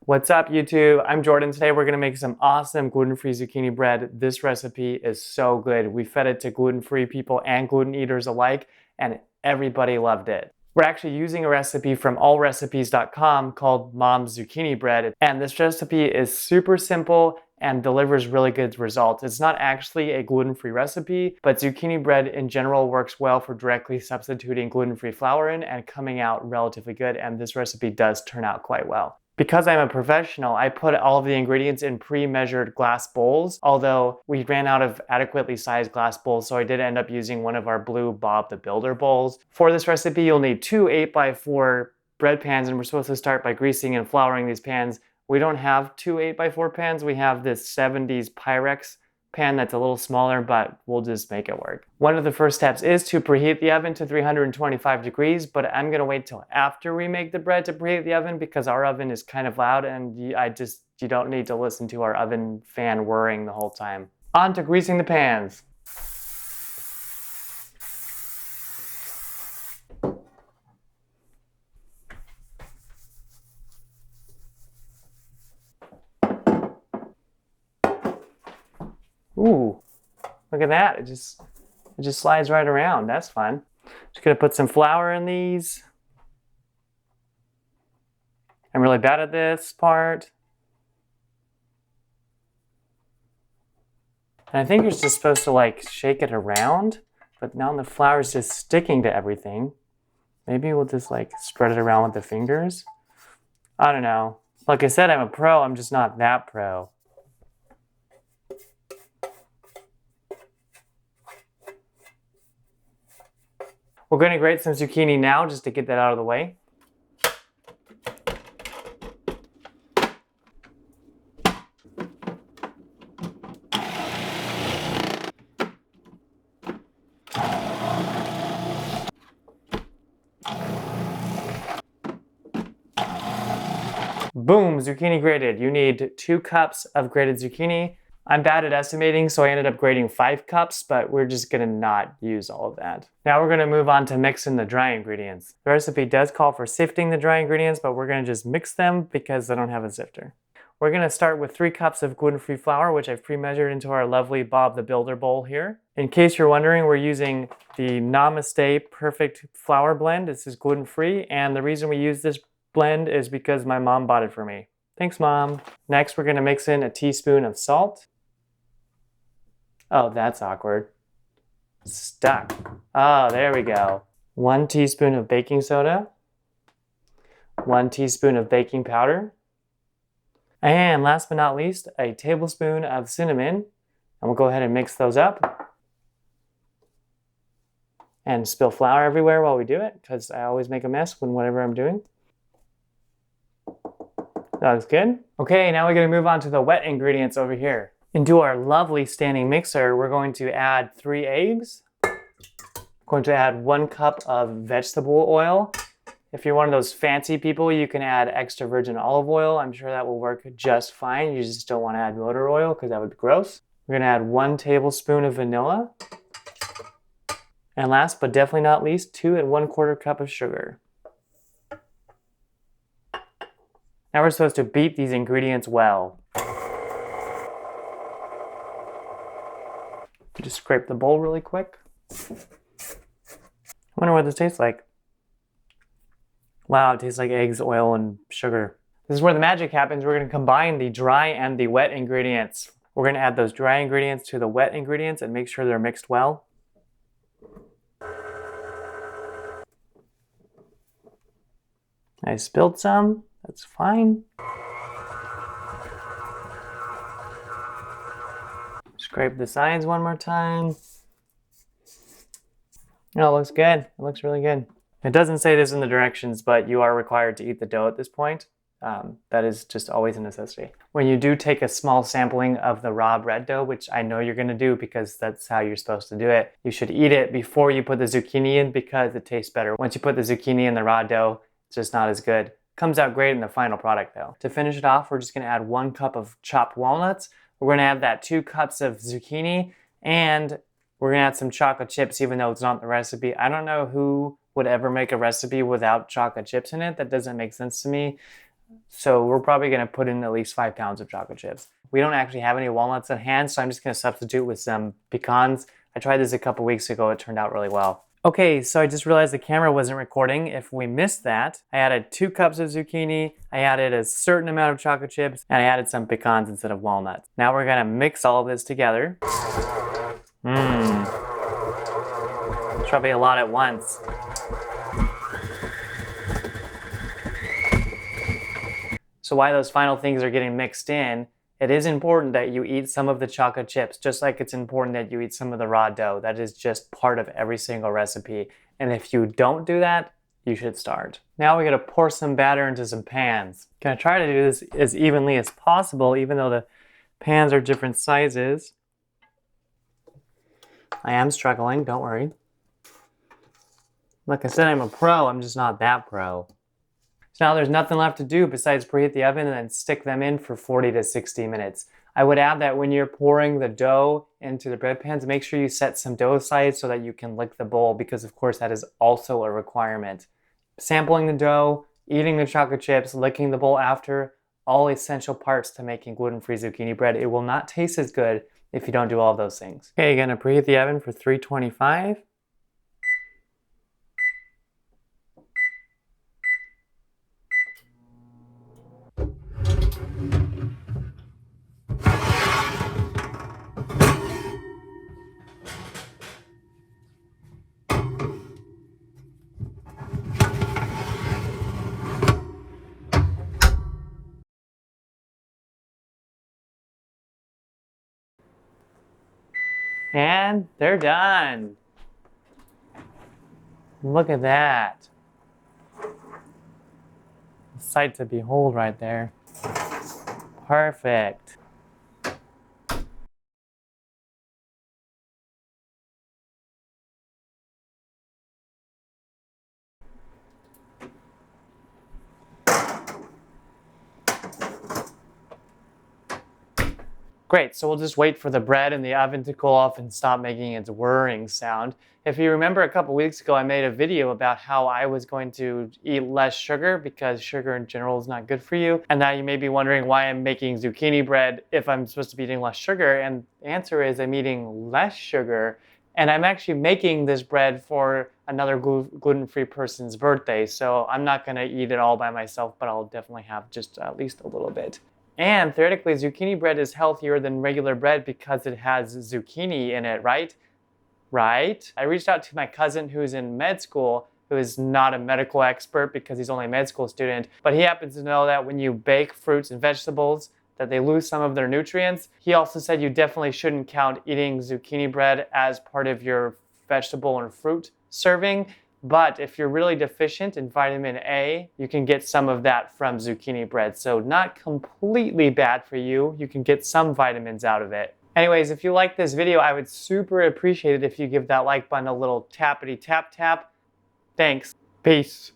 What's up, YouTube? I'm Jordan. Today we're gonna make some awesome gluten-free zucchini bread. This recipe is so good. We fed it to gluten-free people and gluten eaters alike, and everybody loved it. We're actually using a recipe from allrecipes.com called Mom's Zucchini Bread, and this recipe is super simple and delivers really good results. It's not actually a gluten-free recipe, but zucchini bread in general works well for directly substituting gluten-free flour in and coming out relatively good, and this recipe does turn out quite well. Because I'm a professional, I put all of the ingredients in pre-measured glass bowls, although we ran out of adequately sized glass bowls, so I did end up using one of our blue Bob the Builder bowls. For this recipe, you'll need two 8x4 bread pans, and we're supposed to start by greasing and flouring these pans. We don't have two 8x4 pans, we have this 70s Pyrex pan that's a little smaller, but we'll just make it work. One of the first steps is to preheat the oven to 325 degrees, but I'm gonna wait till after we make the bread to preheat the oven because our oven is kind of loud and you don't need to listen to our oven fan whirring the whole time. On to greasing the pans. Ooh, look at that. It just slides right around. That's fun. Just gonna put some flour in these. I'm really bad at this part. And I think you're just supposed to like shake it around, but now the flour is just sticking to everything. Maybe we'll just like spread it around with the fingers. I don't know. Like I said, I'm a pro, I'm just not that pro. We're going to grate some zucchini now just to get that out of the way. Boom, zucchini grated. You need 2 cups of grated zucchini. I'm bad at estimating, so I ended up grating 5 cups, but we're just gonna not use all of that. Now we're gonna move on to mixing the dry ingredients. The recipe does call for sifting the dry ingredients, but we're gonna just mix them because I don't have a sifter. We're gonna start with 3 cups of gluten-free flour, which I've pre-measured into our lovely Bob the Builder bowl here. In case you're wondering, we're using the Namaste Perfect Flour Blend. This is gluten-free, and the reason we use this blend is because my mom bought it for me. Thanks, Mom. Next, we're gonna mix in a teaspoon of salt. Oh, that's awkward. Stuck. Oh, there we go. 1 teaspoon of baking soda. 1 teaspoon of baking powder. And last but not least, a tablespoon of cinnamon. And we'll go ahead and mix those up. And spill flour everywhere while we do it, because I always make a mess when whatever I'm doing. That looks good. Okay, now we're gonna move on to the wet ingredients over here. Into our lovely standing mixer, we're going to add 3 eggs. Going to add 1 cup of vegetable oil. If you're one of those fancy people, you can add extra virgin olive oil. I'm sure that will work just fine. You just don't want to add motor oil because that would be gross. We're going to add 1 tablespoon of vanilla. And last but definitely not least, 2 1/4 cup of sugar. Now we're supposed to beat these ingredients well. Just scrape the bowl really quick. I wonder what this tastes like. Wow, it tastes like eggs, oil, and sugar. This is where the magic happens. We're gonna combine the dry and the wet ingredients. We're gonna add those dry ingredients to the wet ingredients and make sure they're mixed well. I spilled some, that's fine. Scrape the sides one more time. Oh, it looks good. It looks really good. It doesn't say this in the directions, but you are required to eat the dough at this point. That is just always a necessity. When you do take a small sampling of the raw bread dough, which I know you're gonna do because that's how you're supposed to do it, you should eat it before you put the zucchini in because it tastes better. Once you put the zucchini in the raw dough, it's just not as good. Comes out great in the final product though. To finish it off, we're just gonna add 1 cup of chopped walnuts. We're gonna add that 2 cups of zucchini, and we're gonna add some chocolate chips even though it's not in the recipe. I don't know who would ever make a recipe without chocolate chips in it. That doesn't make sense to me. So we're probably gonna put in at least 5 pounds of chocolate chips. We don't actually have any walnuts at hand, so I'm just gonna substitute with some pecans. I tried this a couple weeks ago, it turned out really well. Okay, so I just realized the camera wasn't recording. If we missed that, I added 2 cups of zucchini, I added a certain amount of chocolate chips, and I added some pecans instead of walnuts. Now we're gonna mix all of this together. It's probably a lot at once. So while those final things are getting mixed in, it is important that you eat some of the chocolate chips, just like it's important that you eat some of the raw dough. That is just part of every single recipe. And if you don't do that, you should start. Now we're gonna pour some batter into some pans. Gonna try to do this as evenly as possible, even though the pans are different sizes. I am struggling, don't worry. Like I said, I'm a pro, I'm just not that pro. So now there's nothing left to do besides preheat the oven and then stick them in for 40 to 60 minutes. I would add that when you're pouring the dough into the bread pans, make sure you set some dough aside so that you can lick the bowl, because of course that is also a requirement. Sampling the dough, eating the chocolate chips, licking the bowl after, all essential parts to making gluten-free zucchini bread. It will not taste as good if you don't do all of those things. Okay, you're gonna preheat the oven for 325. And they're done. Look at that. Sight to behold right there. Perfect. Great, so we'll just wait for the bread in the oven to cool off and stop making its whirring sound. If you remember a couple weeks ago, I made a video about how I was going to eat less sugar because sugar in general is not good for you. And now you may be wondering why I'm making zucchini bread if I'm supposed to be eating less sugar. And the answer is I'm eating less sugar, and I'm actually making this bread for another gluten-free person's birthday. So I'm not gonna eat it all by myself, but I'll definitely have just at least a little bit. And theoretically, zucchini bread is healthier than regular bread because it has zucchini in it, right? Right? I reached out to my cousin who's in med school, who is not a medical expert because he's only a med school student, but he happens to know that when you bake fruits and vegetables, that they lose some of their nutrients. He also said you definitely shouldn't count eating zucchini bread as part of your vegetable and fruit serving. But if you're really deficient in vitamin A, you can get some of that from zucchini bread. So not completely bad for you. You can get some vitamins out of it. Anyways, if you like this video, I would super appreciate it if you give that like button a little tappity tap tap. Thanks. Peace.